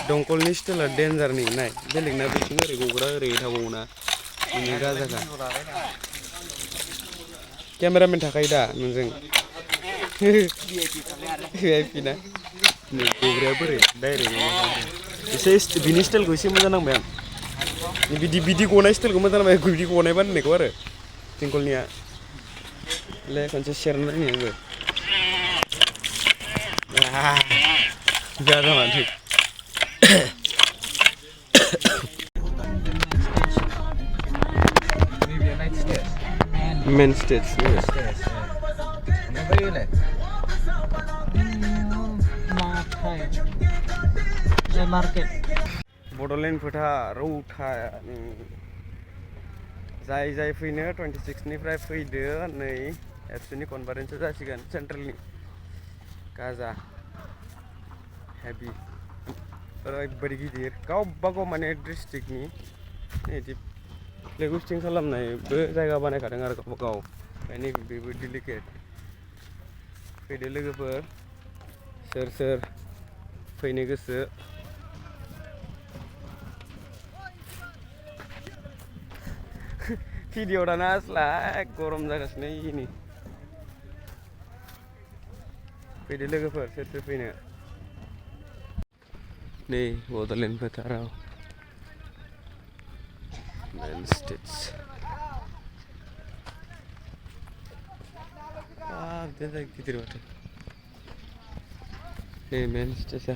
दंखलनि स्टाइला डेन्जारनि नाय बेलेगना बिथिं ओरै गग्रा ओरै थाबावोना बिनि गाजाखा केमेरामेन थाखायो दा नोंजों भिआइपि ना नै गग्राया बोरै डाइरेक्ट एसे बिनि स्टाइलखौ एसे मोजां नांबाय आं बिदि गनाय स्टाइलखौ मोजां नांबाय बिदि गनाय बानायनायखौ आरो थिंखलनिया ले खनसे सेरना नायनि आंबो जागा माथो मेन स्टेज बड'लेण्ड फोथार रौथानि जाय फैनो 26निफ्राय फैदो नै एबसुनि कनफारेन्सआ जासिगोन सेन्ट्रेलनि गाजा हेभि ओरैबायदि गिदिर गावबागाव माने डिस्ट्रिक्टनि बिदि फ्लेग हस्टिं खालामनायबो जायगा बानायखादों आरो गावबागाव ओंखायनो बेबो डेलिकेट फैदो लोगोफोर सोर फैनो गोसो भिडिअ दाना आसला गरम जागासिनो इनि फैदो लोगोफोर सोर फैनो नै बड'लेण्ड फोथाराव मेन स्टेज गिदिर माथो नै मेन स्टेजआ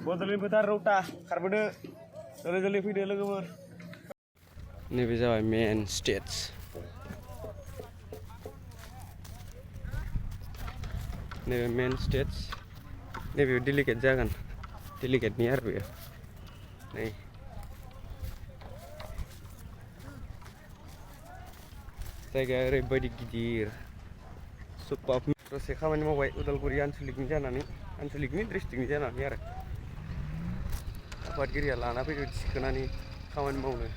बड'लेण्ड फोथार रौता खारबोदो जल्दि फैदो लोगोफोर नैबे जाबाय मेन स्टेज नैबे मेन स्टेज नैबे डेलिकेट जागोन डेलिकेटनि आरो बेयो नै जायगाया ओरैबायदि गिदिर सुपार दसे खामानि मावबाय उदालगुरि आनसलिकनि जानानै आनसलिकनि डिस्ट्रिक्टनि जानानै आरो आफादगिरिया लाना फैदो थिखोनानै खामानि मावनो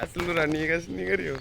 आसलुरा नेगासिनो ओरैयाव